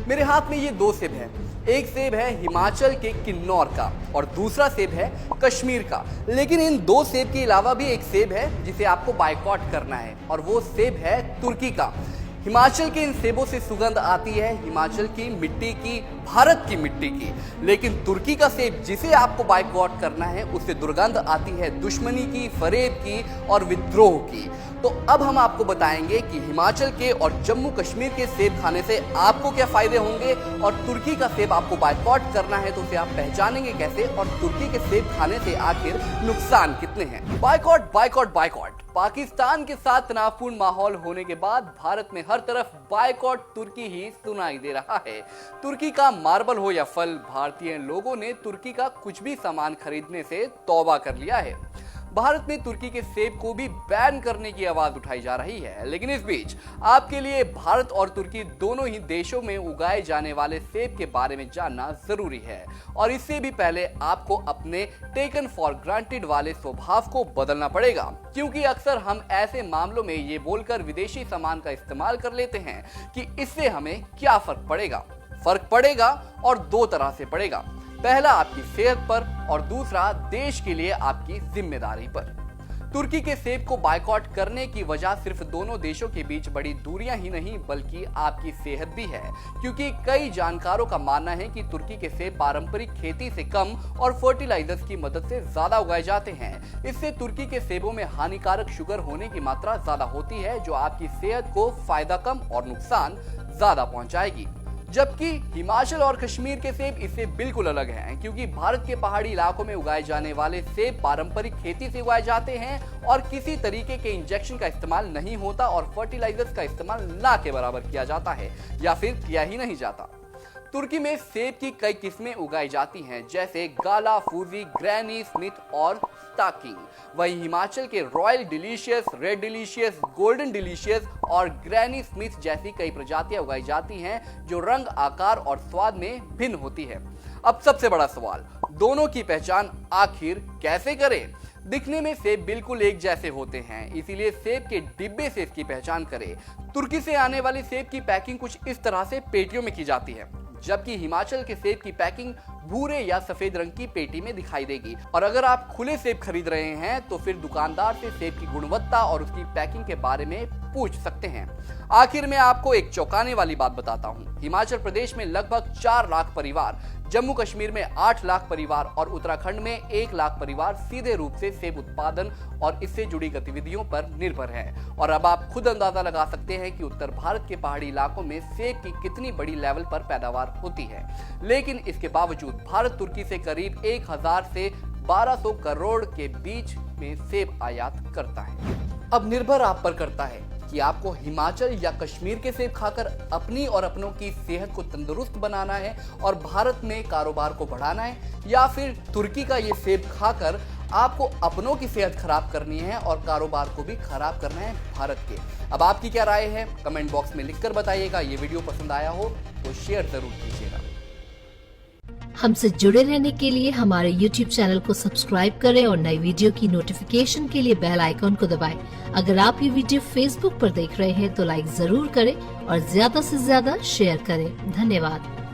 मेरे हाथ में ये दो सेब है। एक सेब है हिमाचल के किन्नौर का और दूसरा सेब है कश्मीर का। लेकिन इन दो सेब के अलावा भी एक सेब है जिसे आपको बायकॉट करना है और वो सेब है तुर्की का। हिमाचल के इन सेबों से सुगंध आती है हिमाचल की मिट्टी की, भारत की मिट्टी की। लेकिन तुर्की का सेब जिसे आपको बायकॉट करना है उससे दुर्गंध आती है दुश्मनी की, फरेब की और विद्रोह की। तो अब हम आपको बताएंगे कि हिमाचल के और जम्मू कश्मीर के सेब खाने से आपको क्या फायदे होंगे और तुर्की का सेब आपको बायकॉट करना है तो उसे आप पहचानेंगे कैसे और तुर्की के सेब खाने से आखिर नुकसान कितने हैं। Boycott boycott boycott. पाकिस्तान के साथ तनावपूर्ण माहौल होने के बाद भारत में हर तरफ बायकॉट तुर्की ही सुनाई दे रहा है। तुर्की का मार्बल हो या फल, भारतीय लोगों ने तुर्की का कुछ भी सामान खरीदने से तौबा कर लिया है। भारत में तुर्की के सेब को भी बैन करने की आवाज उठाई जा रही है। लेकिन इस बीच आपके लिए भारत और तुर्की दोनों ही देशों में उगाए जाने वाले सेब के बारे में जानना जरूरी है और इससे भी पहले आपको अपने टेकन फॉर ग्रांटेड वाले स्वभाव को बदलना पड़ेगा, क्योंकि अक्सर हम ऐसे मामलों में ये बोलकर विदेशी सामान का इस्तेमाल कर लेते हैं कि इससे हमें क्या फर्क पड़ेगा और दो तरह से पड़ेगा। पहला आपकी सेहत पर और दूसरा देश के लिए आपकी जिम्मेदारी पर। तुर्की के सेब को बायकॉट करने की वजह सिर्फ दोनों देशों के बीच बड़ी दूरियां ही नहीं बल्कि आपकी सेहत भी है, क्योंकि कई जानकारों का मानना है कि तुर्की के सेब पारंपरिक खेती से कम और फर्टिलाइजर्स की मदद से ज्यादा उगाए जाते हैं। इससे तुर्की के सेबों में हानिकारक शुगर होने की मात्रा ज्यादा होती है जो आपकी सेहत को फायदा कम और नुकसान ज्यादा पहुंचाएगी। जबकि हिमाचल और कश्मीर के सेब इससे बिल्कुल अलग हैं, क्योंकि भारत के पहाड़ी इलाकों में उगाए जाने वाले सेब पारंपरिक खेती से उगाए जाते हैं और किसी तरीके के इंजेक्शन का इस्तेमाल नहीं होता और फर्टिलाइजर्स का इस्तेमाल ना के बराबर किया जाता है या फिर किया ही नहीं जाता। तुर्की में सेब की कई किस्में उगाई जाती हैं जैसे गाला, फूजी, ग्रैनी स्मिथ और स्टाकिंग। वहीं हिमाचल के royal delicious, red delicious, golden delicious और ग्रैनी स्मिथ जैसी कई प्रजातियां उगाई जाती हैं जो रंग, आकार और स्वाद में भिन्न होती है। अब सबसे बड़ा सवाल, दोनों की पहचान आखिर कैसे करें? दिखने में सेब बिल्कुल एक जैसे होते हैं, इसीलिए सेब के डिब्बे से इसकी पहचान करें। तुर्की से आने वाली सेब की पैकिंग कुछ इस तरह से पेटियों में की जाती है, जबकि हिमाचल के सेब की पैकिंग भूरे या सफेद रंग की पेटी में दिखाई देगी। और अगर आप खुले सेब खरीद रहे हैं तो फिर दुकानदार से सेब की गुणवत्ता और उसकी पैकिंग के बारे में पूछ सकते हैं। आखिर में आपको एक चौंकाने वाली बात बताता हूं। हिमाचल प्रदेश में लगभग 4 लाख परिवार, जम्मू कश्मीर में 8 लाख परिवार और उत्तराखंड में 1 लाख परिवार सीधे रूप से सेब उत्पादन और इससे जुड़ी गतिविधियों पर निर्भर हैं। और अब आप खुद अंदाजा लगा सकते हैं कि उत्तर भारत के पहाड़ी इलाकों में सेब की कितनी बड़ी लेवल पर पैदावार होती है। लेकिन इसके बावजूद भारत तुर्की से करीब 1000 से 1200 करोड़ के बीच में सेब आयात करता है। अब निर्भर आप पर करता है कि आपको हिमाचल या कश्मीर के सेब खाकर अपनी और अपनों की सेहत को तंदुरुस्त बनाना है और भारत में कारोबार को बढ़ाना है, या फिर तुर्की का ये सेब खाकर आपको अपनों की सेहत खराब करनी है और कारोबार को भी खराब करना है भारत के। अब आपकी क्या राय है कमेंट बॉक्स में लिखकर बताइएगा। ये वीडियो पसंद आया हो तो शेयर जरूर कीजिएगा। हमसे जुड़े रहने के लिए हमारे YouTube चैनल को सब्सक्राइब करें और नई वीडियो की नोटिफिकेशन के लिए बेल आइकॉन को दबाएं। अगर आप ये वीडियो Facebook पर देख रहे हैं तो लाइक जरूर करें और ज्यादा से ज्यादा शेयर करें। धन्यवाद।